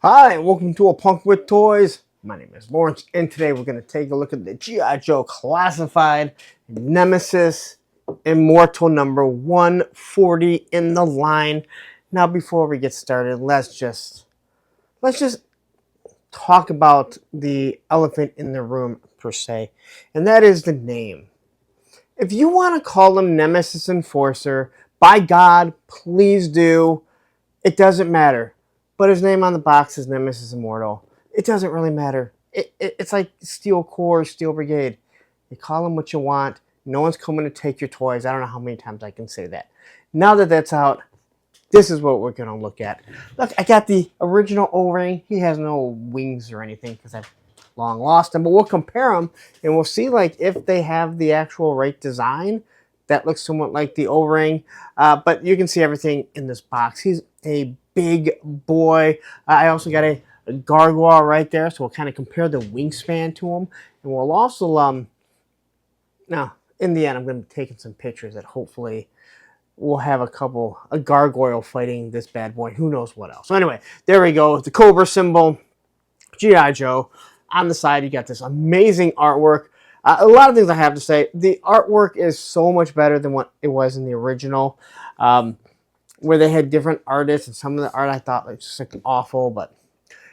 Hi, and welcome to A Punk with Toys. My name is Lawrence, and today we're going to take a look at the G.I. Joe Classified Nemesis Immortal number 140 in the line. Now, before we get started, let's just talk about the elephant in the room per se, and that is the name. If you want to call him Nemesis Enforcer, by God, please do. It doesn't matter. But his name on the box is Nemesis Immortal. It doesn't really matter. It's like Steel Corps, Steel Brigade. You call them what you want. No one's coming to take your toys. I don't know how many times I can say that. Now that that's out, this is what we're going to look at. Look, I got the original O-ring. He has no wings or anything because I've long lost him. But we'll compare them, and we'll see like if they have the actual right design. That looks somewhat like the O-ring. But you can see everything in this box. He's a big boy. I also got a gargoyle right there, so we'll kind of compare the wingspan to him. And we'll also, now, in the end, I'm going to be taking some pictures that hopefully we'll have a gargoyle fighting this bad boy. Who knows what else. So anyway, there we go. The Cobra symbol, G.I. Joe. On the side, you got this amazing artwork. A lot of things I have to say. The artwork is so much better than what it was in the original, where they had different artists, and some of the art I thought was just like awful.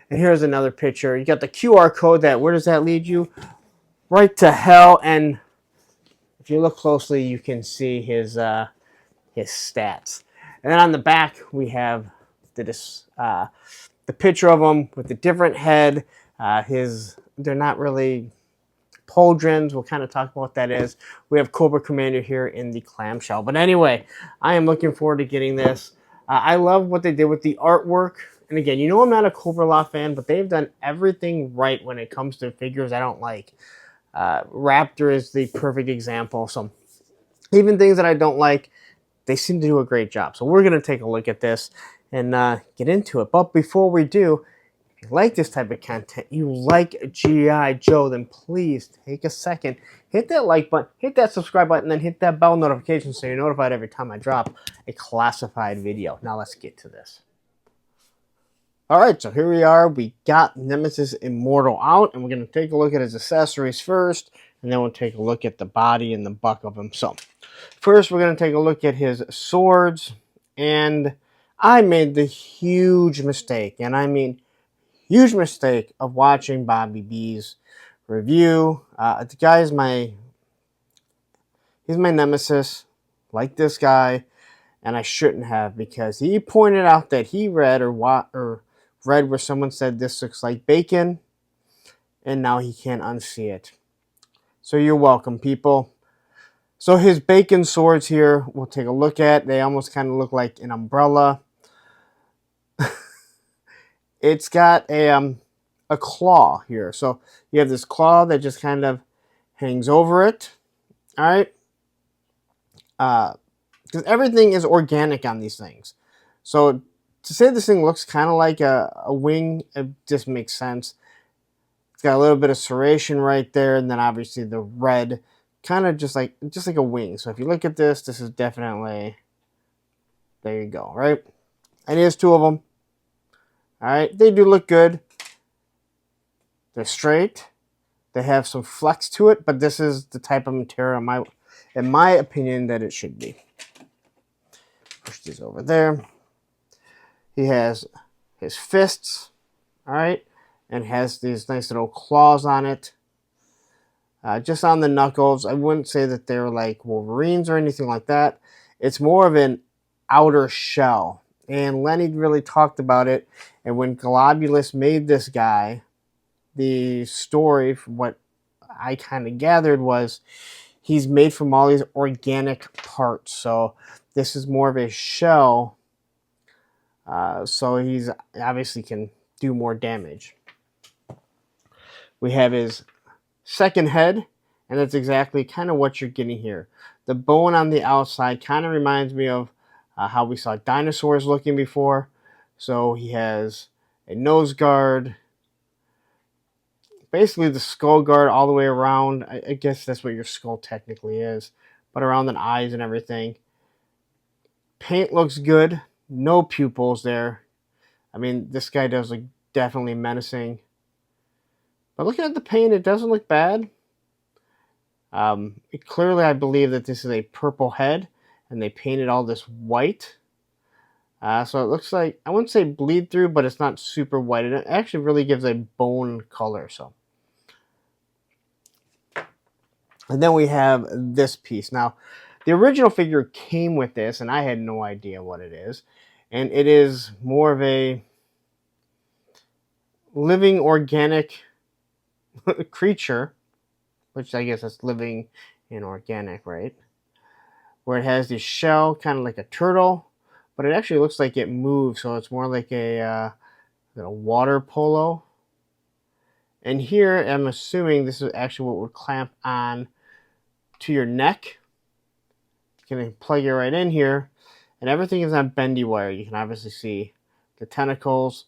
And here's another picture. You got the QR code. Where does that lead you? Right to hell. And if you look closely, you can see his stats. And then on the back, we have the picture of him with the different head. They're not really pauldrons. We'll kind of talk about what that is. We have Cobra Commander here in the clamshell. But anyway, I am looking forward to getting this. I love what they did with the artwork. And again, you know I'm not a Cobra Law fan, but they've done everything right when it comes to figures I don't like. Raptor is the perfect example. So even things that I don't like, they seem to do a great job. So we're going to take a look at this and get into it. But before we do, if you like this type of content, you like G.I. Joe, then please take a second, hit that like button, hit that subscribe button, then hit that bell notification so you're notified every time I drop a classified video. Now let's get to this. Alright, so here we are. We got Nemesis Immortal out, and we're going to take a look at his accessories first, and then we'll take a look at the body and the buck of him. So, first we're going to take a look at his swords, and I made the huge mistake, and I mean huge mistake, of watching Bobby B's review. The guy is he's my nemesis, like this guy, and I shouldn't have, because he pointed out that he read read where someone said this looks like bacon, and now he can't unsee it. So you're welcome, people. So his bacon swords here, we'll take a look at. They almost kind of look like an umbrella. It's got a claw here. So you have this claw that just kind of hangs over it. All right. Because everything is organic on these things. So to say this thing looks kind of like a wing, it just makes sense. It's got a little bit of serration right there, and then obviously the red, kind of just like a wing. So if you look at this, this is definitely, there you go, right? And here's two of them. All right, they do look good. They're straight. They have some flex to it, but this is the type of material, in my opinion, that it should be. Push these over there. He has his fists, all right, and has these nice little claws on it. Just on the knuckles, I wouldn't say that they're like Wolverines or anything like that. It's more of an outer shell. And Lenny really talked about it. And when Globulus made this guy, the story, from what I kind of gathered, was he's made from all these organic parts. So this is more of a shell. So he's obviously can do more damage. We have his second head, and that's exactly kind of what you're getting here. The bone on the outside kind of reminds me of how we saw dinosaurs looking before. So he has a nose guard, basically the skull guard all the way around. I guess that's what your skull technically is, but around the eyes and everything. Paint looks good. No pupils there. I mean, this guy does a definitely menacing. But looking at the paint, it doesn't look bad. Clearly, I believe that this is a purple head, and they painted all this white. So it looks like, I wouldn't say bleed through, but it's not super white. It actually really gives a bone color. So, and then we have this piece. Now, the original figure came with this, and I had no idea what it is. And it is more of a living organic creature, which I guess that's living and organic, right? Where it has this shell, kind of like a turtle, but it actually looks like it moves, so it's more like a water polo. And here, I'm assuming this is actually what would clamp on to your neck. You can plug it right in here, and everything is on bendy wire. You can obviously see the tentacles.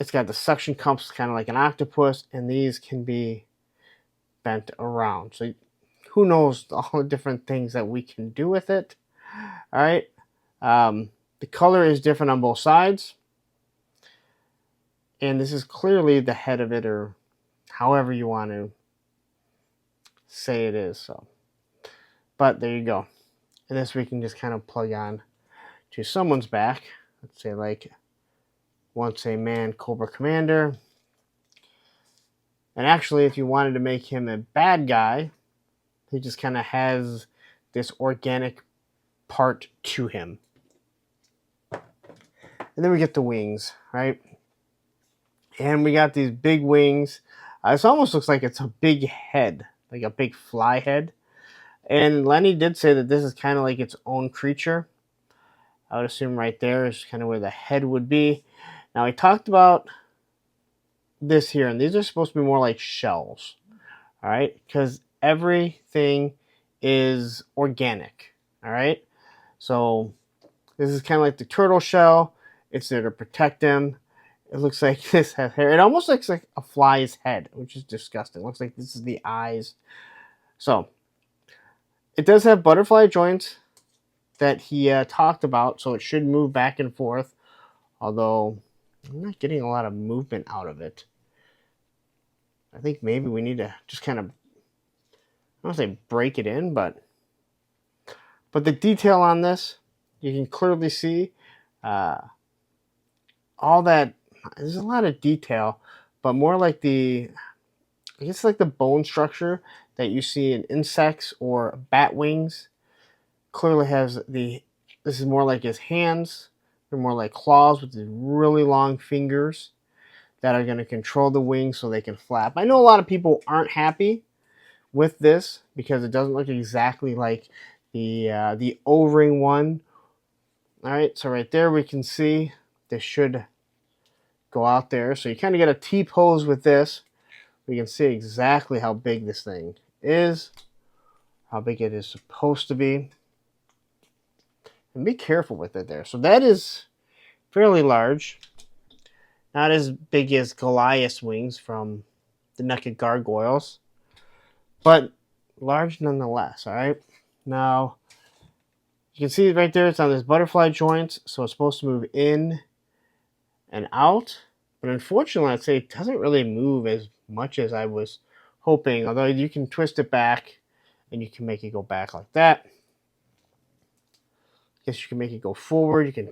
It's got the suction cups, kind of like an octopus, and these can be bent around. So who knows all the different things that we can do with it. All right. The color is different on both sides. And this is clearly the head of it, or however you want to say it is. So, but there you go. And this we can just kind of plug on to someone's back. Let's say like once a man Cobra Commander. And actually, if you wanted to make him a bad guy, he just kind of has this organic part to him. And then we get the wings, right? And we got these big wings. This almost looks like it's a big head, like a big fly head. And Lenny did say that this is kind of like its own creature. I would assume right there is kind of where the head would be. Now, he talked about this here, and these are supposed to be more like shells, all right? Because everything is organic, all right? So this is kind of like the turtle shell. It's there to protect him. It looks like this has hair. It almost looks like a fly's head, which is disgusting. It looks like this is the eyes. So it does have butterfly joints that he talked about, so it should move back and forth, although I'm not getting a lot of movement out of it. I think maybe we need to just kind of, I don't want to say break it in, but the detail on this, you can clearly see all that. There's a lot of detail, but more like I guess like the bone structure that you see in insects or bat wings. Clearly has this is more like his hands. They're more like claws with these really long fingers that are going to control the wings so they can flap. I know a lot of people aren't happy with this because it doesn't look exactly like the O-ring one. All right, so right there we can see this should go out there. So you kind of get a T-pose with this. We can see exactly how big this thing is, how big it is supposed to be. And be careful with it there. So that is fairly large. Not as big as Goliath's wings from the Naked Gargoyles, but large nonetheless, all right? Now, you can see right there, it's on this butterfly joint, so it's supposed to move in and out. But unfortunately, I'd say it doesn't really move as much as I was hoping, although you can twist it back and you can make it go back like that. I guess you can make it go forward. You can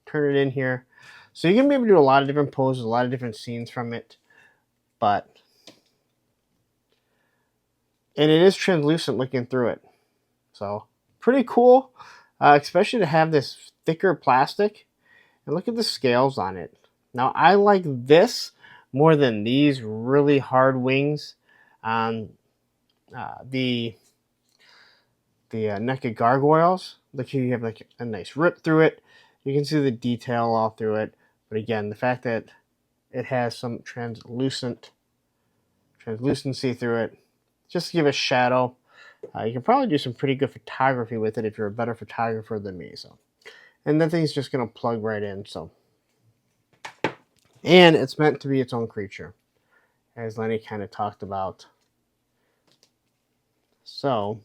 turn it in here. So you can be able to do a lot of different poses, a lot of different scenes from it. And it is translucent looking through it. So pretty cool, especially to have this thicker plastic. And look at the scales on it. Now, I like this more than these really hard wings on the Naked Gargoyles. Look here, you have like a nice rip through it. You can see the detail all through it. But again, the fact that it has some translucency through it, just to give a shadow. You can probably do some pretty good photography with it if you're a better photographer than me. So, and that thing's just going to plug right in. So, and it's meant to be its own creature, as Lenny kind of talked about. So,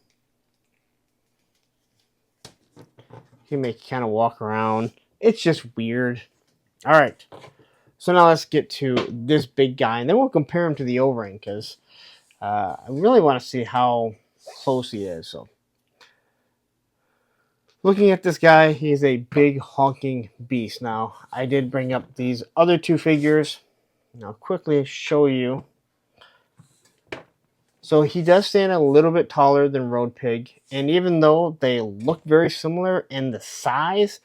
you can make kind of walk around. It's just weird. All right. So now let's get to this big guy, and then we'll compare him to the O-ring, because I really want to see how close he is. So looking at this guy, he's a big honking beast. Now, I did bring up these other two figures. I'll quickly show you. So he does stand a little bit taller than Road Pig, and even though they look very similar in the size,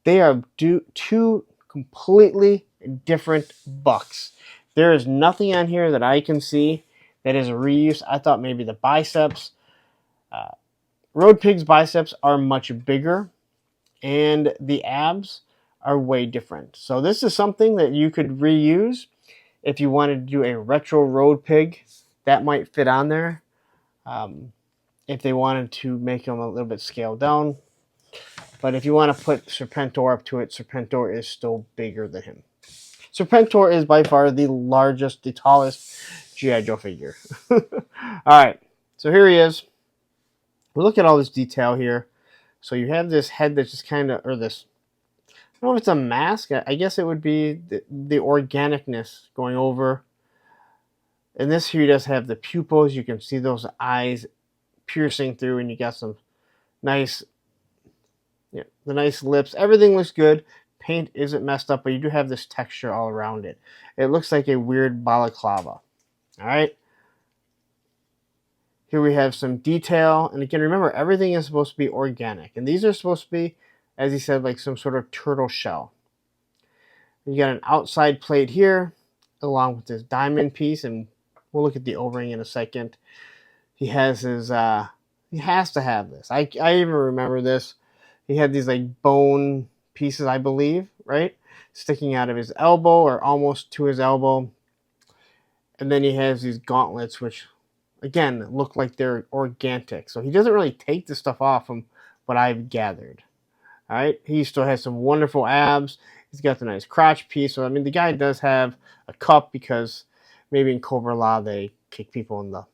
they are two completely different bucks. There is nothing on here that I can see that is a reuse. I thought maybe the biceps. Road Pig's biceps are much bigger, and the abs are way different. So this is something that you could reuse if you wanted to do a retro Road Pig. That might fit on there. If they wanted to make him a little bit scaled down. But if you want to put Serpentor up to it, Serpentor is still bigger than him. Serpentor is by far the largest, the tallest G.I. Joe figure. Alright, so here he is. We look at all this detail here. So you have this head that's just kind of, or this, I don't know if it's a mask. I guess it would be the organicness going over. And this here does have the pupils. You can see those eyes piercing through, and you got some nice, the nice lips. Everything looks good. Paint isn't messed up, but you do have this texture all around it. It looks like a weird balaclava. All right. Here we have some detail. And again, remember, everything is supposed to be organic. And these are supposed to be, as he said, like some sort of turtle shell. You got an outside plate here, along with this diamond piece. And we'll look at the O-ring in a second. He has his, he has to have this. I even remember this. He had these like bone pieces, I believe, right? Sticking out of his elbow or almost to his elbow. And then he has these gauntlets, which, again, look like they're organic. So he doesn't really take this stuff off from what I've gathered. All right. He still has some wonderful abs. He's got the nice crotch piece. So, I mean, the guy does have a cup because maybe in Cobra Law they kick people in the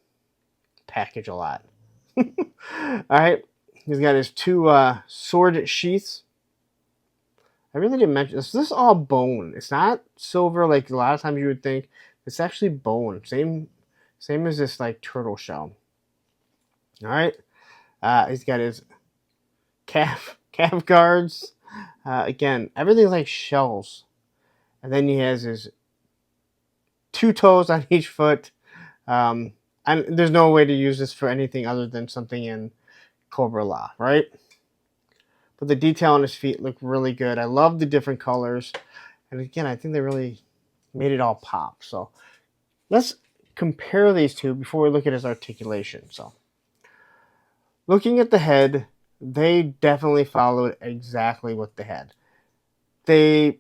package a lot. All right. He's got his two sword sheaths. I really didn't mention this. This is all bone. It's not silver like a lot of times you would think. It's actually bone. Same as this like turtle shell. All right. He's got his calf guards. Again, everything's like shells. And then he has his two toes on each foot. And there's no way to use this for anything other than something in Cobra Law, right? But the detail on his feet look really good. I love the different colors. And again, I think they really made it all pop. So let's compare these two before we look at his articulation. So looking at the head, they definitely followed exactly what they had. They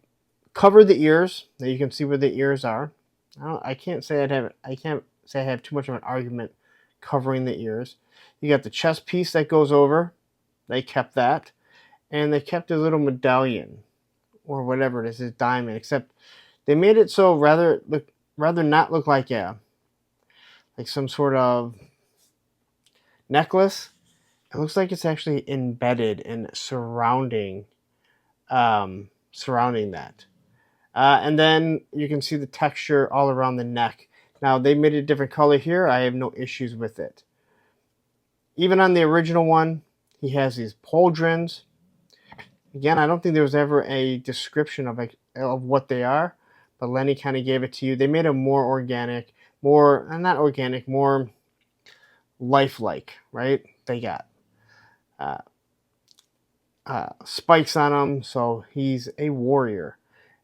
covered the ears. Now you can see where the ears are. I can't say I have too much of an argument covering the ears. You got the chest piece that goes over. They kept that. And they kept a little medallion or whatever it is, his diamond, except they made it so rather not look like some sort of necklace. It looks like it's actually embedded and surrounding that. And then you can see the texture all around the neck. Now, they made a different color here. I have no issues with it. Even on the original one, he has these pauldrons. Again, I don't think there was ever a description of what they are, but Lenny kind of gave it to you. They made them more organic, more lifelike, right? They got spikes on him, so he's a warrior.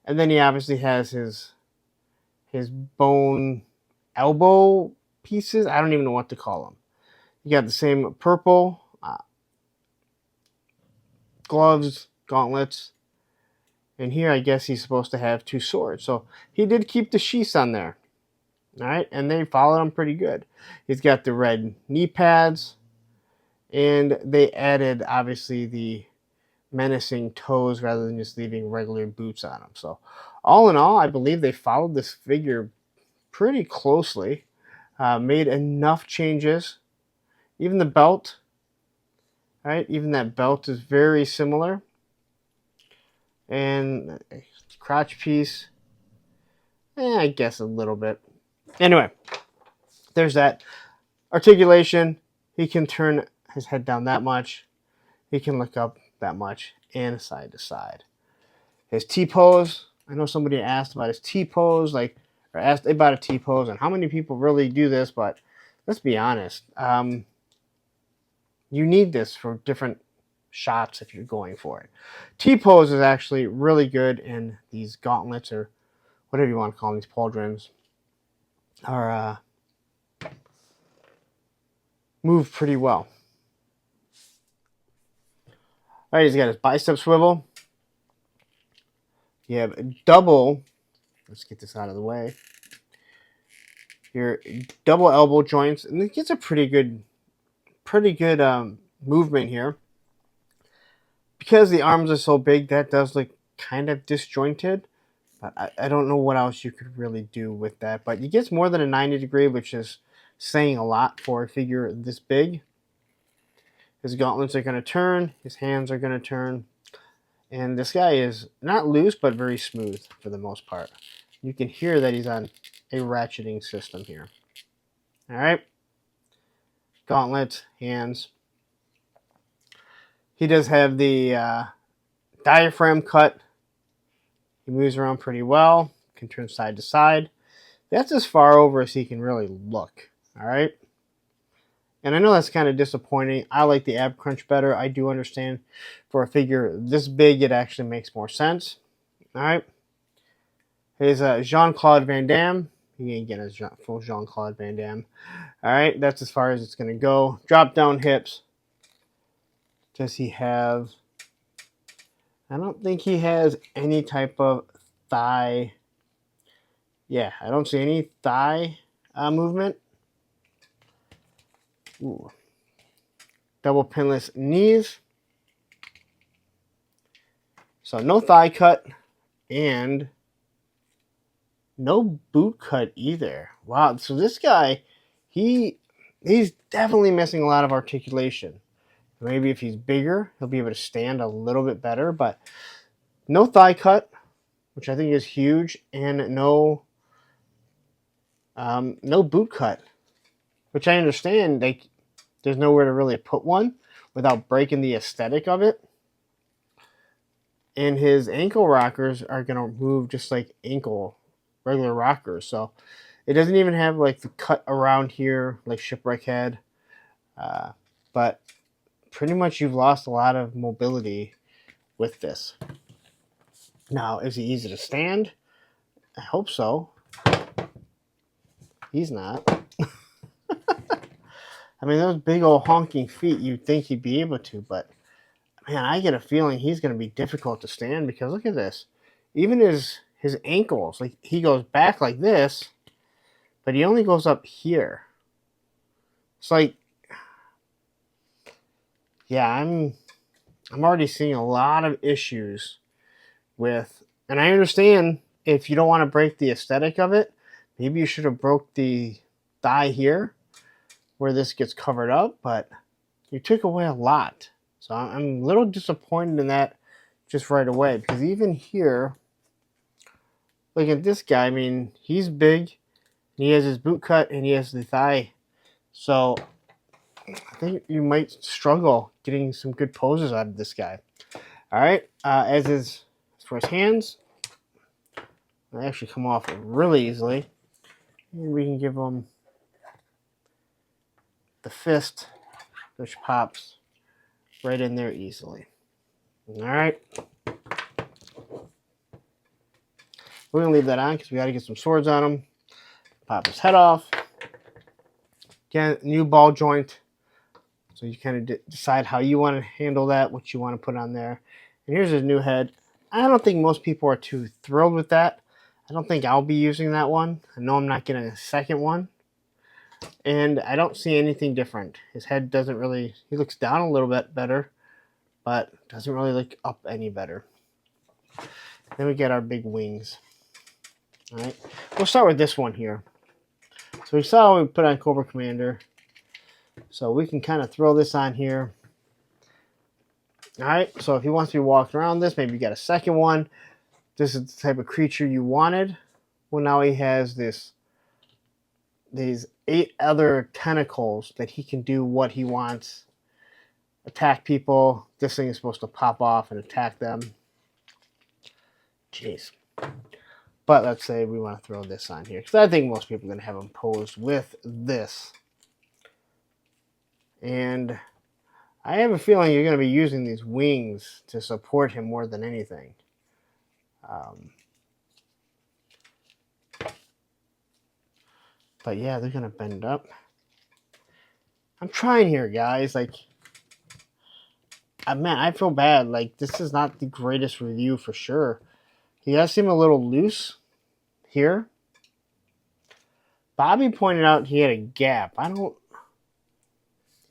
And then he obviously has his bone elbow pieces. I don't even know what to call them. You got the same purple gloves, gauntlets. And here, I guess he's supposed to have two swords. So he did keep the sheaths on there. All right, and they followed him pretty good. He's got the red knee pads. And they added, obviously, the menacing toes rather than just leaving regular boots on him. So all in all, I believe they followed this figure pretty closely. Made enough changes. Even the belt. Right, even that belt is very similar. And crotch piece. I guess a little bit. Anyway, there's that. Articulation, he can turn his head down that much. He can look up that much and side to side. His T-pose, I know somebody asked about his T-pose, or asked about a T-pose and how many people really do this, but let's be honest. You need this for different shots if you're going for it. T-pose is actually really good in these gauntlets, or whatever you want to call them, these pauldrons, are move pretty well. All right, he's got his bicep swivel. You have double, let's get this out of the way, your double elbow joints, and it gets a pretty good movement here. Because the arms are so big, that does look kind of disjointed. But I don't know what else you could really do with that. But he gets more than a 90 degree, which is saying a lot for a figure this big. His gauntlets are going to turn. His hands are going to turn. And this guy is not loose, but very smooth for the most part. You can hear that he's on a ratcheting system here. All right. Gauntlets, hands. He does have the diaphragm cut. He moves around pretty well. Can turn side to side. That's as far over as he can really look. All right. And I know that's kind of disappointing. I like the ab crunch better. I do understand for a figure this big, it actually makes more sense. All right. Here's Jean-Claude Van Damme. He ain't getting his full Jean-Claude Van Damme. All right. That's as far as it's going to go. Drop down hips. Does he have... I don't think he has any type of thigh. Yeah, I don't see any thigh movement. Ooh. Double pinless knees. So no thigh cut and no boot cut either. Wow, so this guy, he's definitely missing a lot of articulation. Maybe if he's bigger, he'll be able to stand a little bit better, but no thigh cut, which I think is huge, and no boot cut, which I understand there's nowhere to really put one without breaking the aesthetic of it. And his ankle rockers are going to move just like regular rockers. So it doesn't even have like the cut around here like Shipwreck had. But pretty much you've lost a lot of mobility with this. Now, is he easy to stand? I hope so. He's not. I mean, those big old honking feet, you'd think he'd be able to, but man, I get a feeling he's going to be difficult to stand because look at this. Even his ankles, like he goes back like this, but he only goes up here. It's like, yeah, I'm already seeing a lot of issues with, and I understand if you don't want to break the aesthetic of it, maybe you should have broke the thigh here where this gets covered up, but you took away a lot. So I'm a little disappointed in that just right away, because even here, look at this guy. I mean, he's big, he has his boot cut, and he has the thigh. So I think you might struggle getting some good poses out of this guy. All right, as for his hands, they actually come off really easily. And we can give him the fist, which pops right in there easily. All right. We're going to leave that on because we got to get some swords on him. Pop his head off. Again, new ball joint. So you kind of decide how you want to handle that, what you want to put on there. And here's his new head. I don't think most people are too thrilled with that. I don't think I'll be using that one. I know I'm not getting a second one. And I don't see anything different. His head doesn't really, he looks down a little bit better, but doesn't really look up any better. Then we get our big wings. All right, we'll start with this one here. So we saw we put on Cobra Commander. So we can kind of throw this on here. All right, so if he wants to be walking around this, maybe you got a second one. This is the type of creature you wanted. Well, now he has these 8 other tentacles that he can do what he wants. Attack people. This thing is supposed to pop off and attack them. Jeez. But let's say we want to throw this on here, because I think most people are going to have them posed with this. And I have a feeling you're going to be using these wings to support him more than anything. But yeah, they're going to bend up. I'm trying here, guys. Like, man, I feel bad. Like, this is not the greatest review for sure. He does seem a little loose here. Bobby pointed out he had a gap.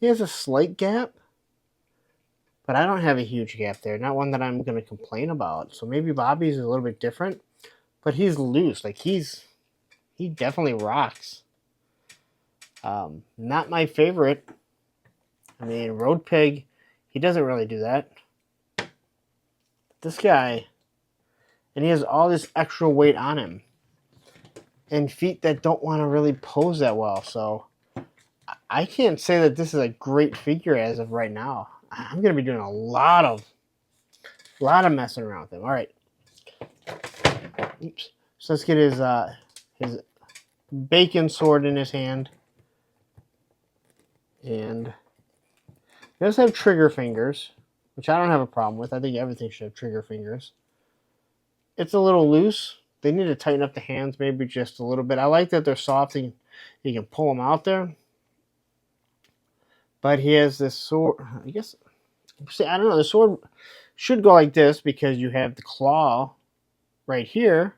He has a slight gap, but I don't have a huge gap there. Not one that I'm going to complain about. So maybe Bobby's a little bit different, but he's loose. Like, he definitely rocks. Not my favorite. I mean, Road Pig, he doesn't really do that. This guy, and he has all this extra weight on him. And feet that don't want to really pose that well. So I can't say that this is a great figure as of right now. I'm going to be doing a lot of messing around with him. All right. Oops. So let's get his bacon sword in his hand. And he does have trigger fingers, which I don't have a problem with. I think everything should have trigger fingers. It's a little loose. They need to tighten up the hands maybe just a little bit. I like that they're soft and you can pull them out there. But he has this sword. I guess, see, I don't know. The sword should go like this because you have the claw right here.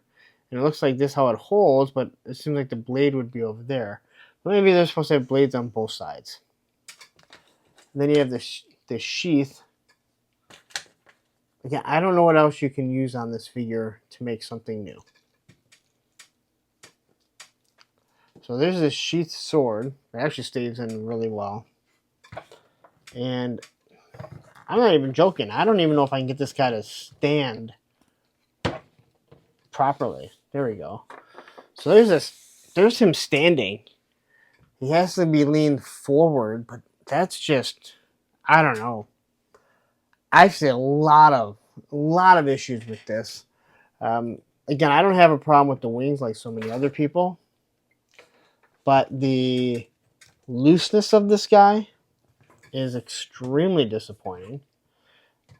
And it looks like this how it holds, but it seems like the blade would be over there. But maybe they're supposed to have blades on both sides. And then you have this sheath. Again, I don't know what else you can use on this figure to make something new. So there's this sheath sword. It actually stays in really well. And I'm not even joking. I don't even know if I can get this guy to stand properly. There we go. So there's him standing. He has to be leaned forward, but that's just, I don't know. I see a lot of issues with this. Again, I don't have a problem with the wings like so many other people, but the looseness of this guy is extremely disappointing.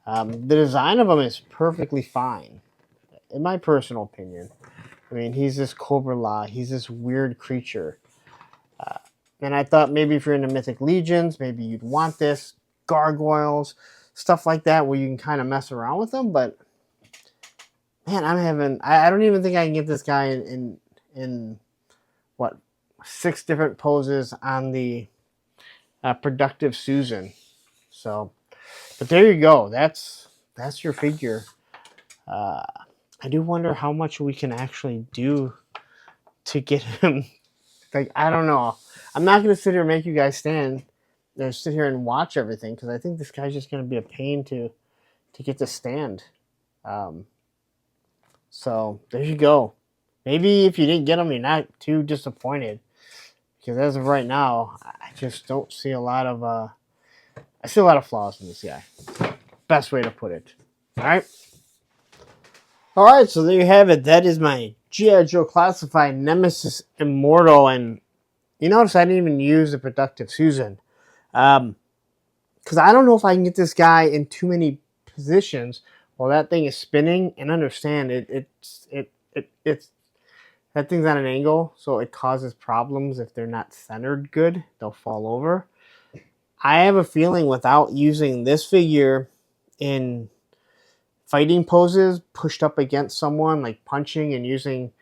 The design of him is perfectly fine, in my personal opinion. I mean, he's this Cobra La. He's this weird creature. And I thought maybe if you're into Mythic Legions, maybe you'd want this. Gargoyles, stuff like that where you can kind of mess around with them. But, man, I don't even think I can get this guy in what, 6 different poses on the Productive Susan. So, but there you go. That's your figure. I do wonder how much we can actually do to get him. Like, I don't know. I'm not going to sit here and make you guys sit here and watch everything, because I think this guy's just going to be a pain to get to stand. So there you go. Maybe if you didn't get him, you're not too disappointed, because as of right now, I just don't see a lot of I see a lot of flaws in this guy. Best way to put it. All right, so there you have it. That is my G.I. Joe Classified Nemesis Immortal. And you notice I didn't even use the Productive Susan. Because I don't know if I can get this guy in too many positions while that thing is spinning. And understand, it's that thing's at an angle, so it causes problems if they're not centered good. They'll fall over. I have a feeling without using this figure in fighting poses, pushed up against someone, like punching and using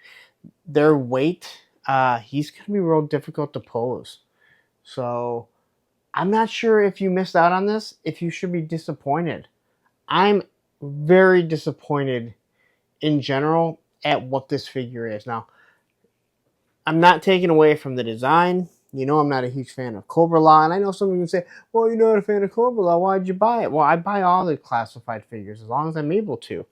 their weight, he's going to be real difficult to pose. So I'm not sure if you missed out on this, if you should be disappointed. I'm very disappointed in general at what this figure is. Now, I'm not taking away from the design. You know I'm not a huge fan of Cobra La, and I know some of you can say, well, you're not a fan of Cobra La, why'd you buy it? Well, I buy all the classified figures as long as I'm able to.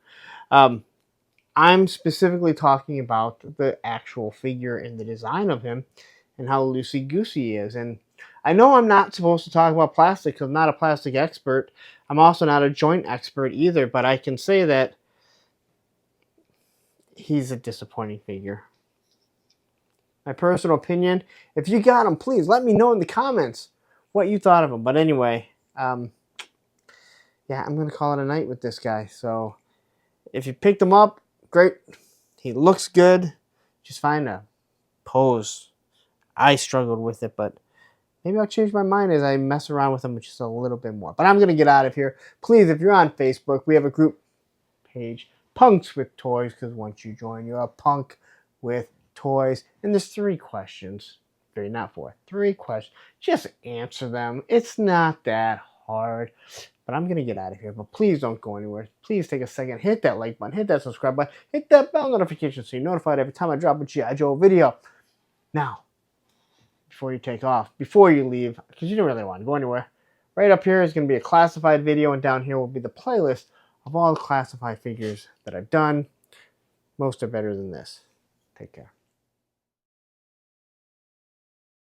I'm specifically talking about the actual figure and the design of him and how loosey-goosey he is. And I know I'm not supposed to talk about plastic because I'm not a plastic expert. I'm also not a joint expert either, but I can say that he's a disappointing figure. My personal opinion, if you got him, please let me know in the comments what you thought of him. But anyway, yeah, I'm going to call it a night with this guy. So if you picked him up, great. He looks good. Just find a pose. I struggled with it, but maybe I'll change my mind as I mess around with him just a little bit more. But I'm going to get out of here. Please, if you're on Facebook, we have a group page, Punks with Toys, because once you join, you're a punk with toys. And there's 3 questions. 3, not 4. 3 questions. Just answer them. It's not that hard. But I'm going to get out of here. But please don't go anywhere. Please take a second. Hit that like button. Hit that subscribe button. Hit that bell notification so you're notified every time I drop a G.I. Joe video. Now, before you take off, before you leave, because you don't really want to go anywhere, right up here is going to be a classified video, and down here will be the playlist of all the classified figures that I've done. Most are better than this. Take care.